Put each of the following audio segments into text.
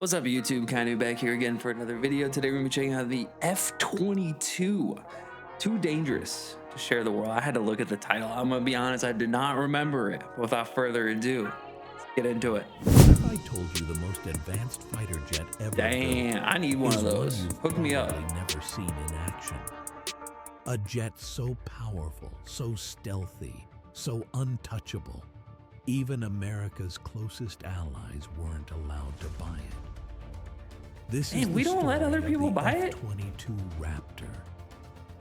What's up, YouTube? Kanu back here again for another video. Today we're going to be checking out the F-22. Too dangerous to share the world. I had to look at the title. I'm going to be honest, I did not remember it. Without further ado, let's get into it. If I told you the most advanced fighter jet ever Damn, built I need one of is those. you've Hook me up. probably never seen in action. A jet so powerful, so stealthy, so untouchable, even America's closest allies weren't allowed to buy it. This is we the don't let story other of people the buy it? F-22 Raptor,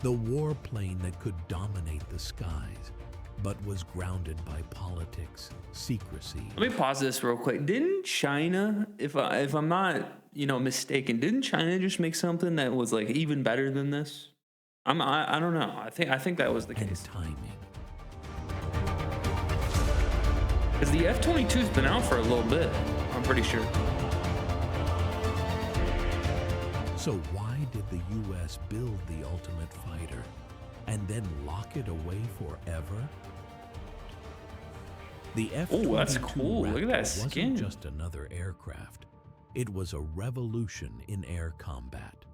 the warplane that could dominate the skies, but was grounded by politics, secrecy. Let me pause this real quick. Didn't China, if I'm not, mistaken, didn't China just make something that was like even better than this? I don't know. I think that was the and case. timing. Because the F-22's been out for a little bit, I'm pretty sure. So why did the U.S. build the ultimate fighter and then lock it away forever? The F-22 Oh, that's cool. Look at that Raptor skin. wasn't just another aircraft. It was a revolution in air combat.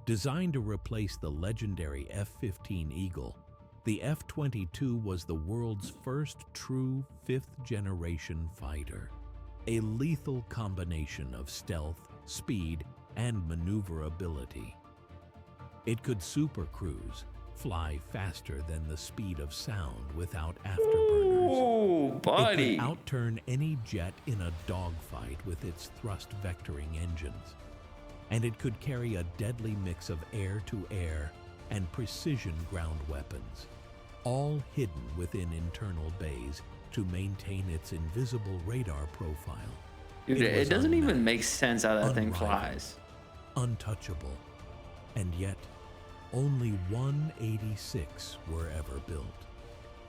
Designed to replace the legendary F-15 Eagle, the F-22 was the world's first true fifth-generation fighter, a lethal combination of stealth, speed, and maneuverability. It could supercruise, fly faster than the speed of sound without afterburners. Oh, buddy. It could outturn any jet in a dogfight with its thrust vectoring engines. And it could carry a deadly mix of air-to-air and precision ground weapons, all hidden within internal bays to maintain its invisible radar profile. Dude, it doesn't even make sense how that thing unrivaled, flies. Untouchable, and yet only 186 were ever built.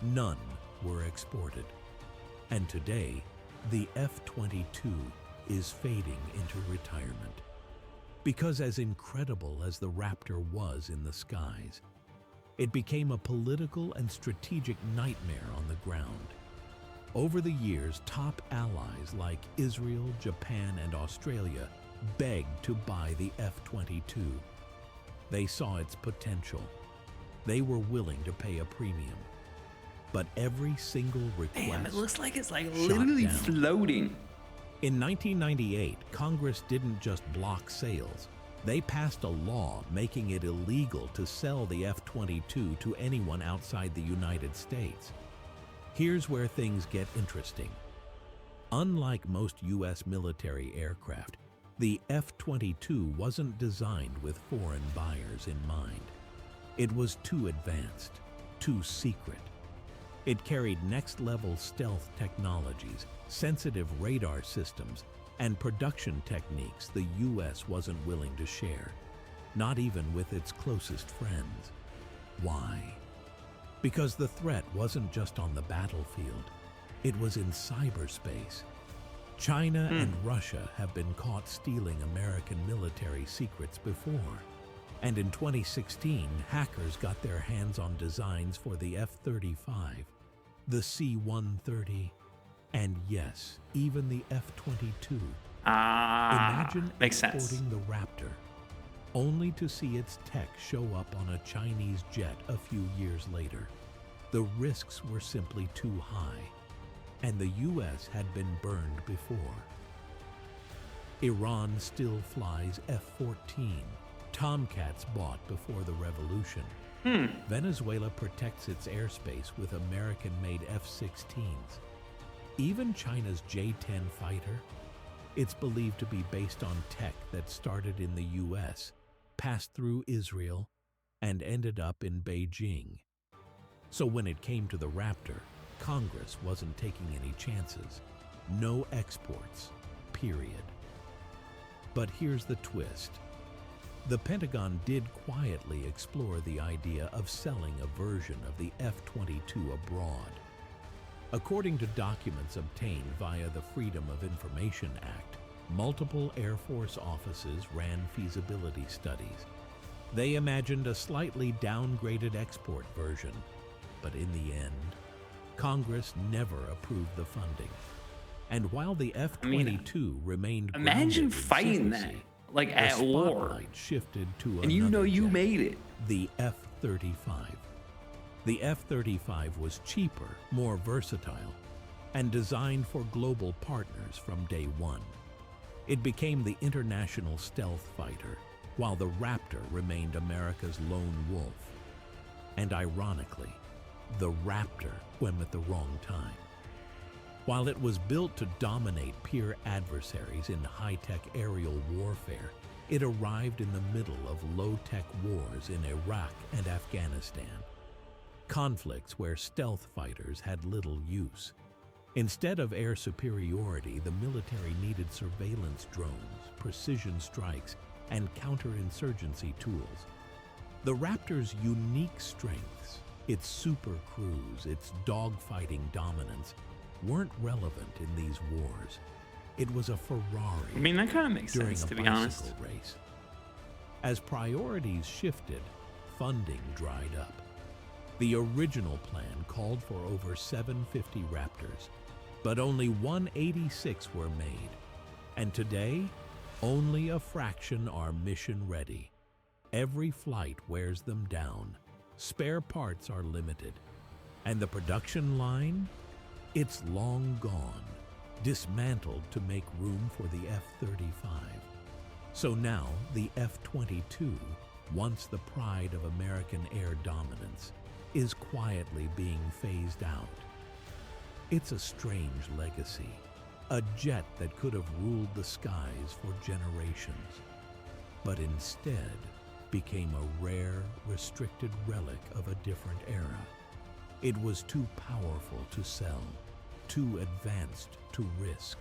None were exported. And today, the F-22 is fading into retirement. Because as incredible as the Raptor was in the skies, it became a political and strategic nightmare on the ground. Over the years, top allies like Israel, Japan, and Australia begged to buy the F-22. They saw its potential. They were willing to pay a premium. But every single request Damn, it looks like it's like shot literally down. floating. In 1998, Congress didn't just block sales. They passed a law making it illegal to sell the F-22 to anyone outside the United States. Here's where things get interesting. Unlike most U.S. military aircraft, the F-22 wasn't designed with foreign buyers in mind. It was too advanced, too secret. It carried next-level stealth technologies, sensitive radar systems, and production techniques the U.S. wasn't willing to share, not even with its closest friends. Why? Because the threat wasn't just on the battlefield, it was in cyberspace. China and Russia have been caught stealing American military secrets before. And in 2016, hackers got their hands on designs for the F-35, the C-130, and yes, even the F-22. Imagine Makes sense. exporting the Raptor, only to see its tech show up on a Chinese jet a few years later. The risks were simply too high, and the U.S. had been burned before. Iran still flies F-14, Tomcats bought before the revolution. Venezuela protects its airspace with American-made F-16s. Even China's J-10 fighter, it's believed to be based on tech that started in the U.S., passed through Israel, and ended up in Beijing. So when it came to the Raptor, Congress wasn't taking any chances. No exports, period. But here's the twist. The Pentagon did quietly explore the idea of selling a version of the F-22 abroad. According to documents obtained via the Freedom of Information Act, multiple Air Force offices ran feasibility studies. They imagined a slightly downgraded export version, but in the end, Congress never approved the funding. And while the F-22 remained imagine grounded in fighting that, secrecy, like the at war, spotlight shifted to and you know another you jet, made it. the F-35. The F-35 was cheaper, more versatile, and designed for global partners from day one. It became the international stealth fighter, while the Raptor remained America's lone wolf. And ironically, the Raptor went at the wrong time. While it was built to dominate peer adversaries in high-tech aerial warfare, it arrived in the middle of low-tech wars in Iraq and Afghanistan, conflicts where stealth fighters had little use. Instead of air superiority, the military needed surveillance drones, precision strikes, and counterinsurgency tools. The Raptor's unique strengths, its super cruise, its dogfighting dominance, weren't relevant in these wars. It was a Ferrari. I mean, that kind of makes during sense, a to be honest. bicycle race. As priorities shifted, funding dried up. The original plan called for over 750 Raptors, but only 186 were made. And today, only a fraction are mission ready. Every flight wears them down. Spare parts are limited. And the production line? It's long gone, dismantled to make room for the F-35. So now the F-22, once the pride of American air dominance, is quietly being phased out. It's a strange legacy, a jet that could have ruled the skies for generations, but instead became a rare, restricted relic of a different era. It was too powerful to sell, too advanced to risk,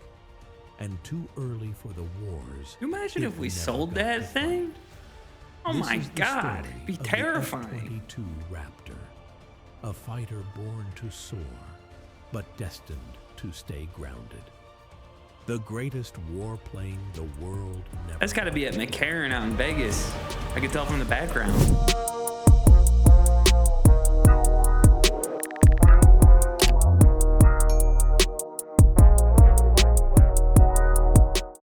and too early for the wars. Can you imagine if we never sold got to that thing? fight. Oh This my is the God, story it'd be of the terrifying. F-22 Raptor, a fighter born to soar, but destined to stay grounded. The greatest warplane the world never. That's got to be at McCarran out in Vegas. I can tell from the background.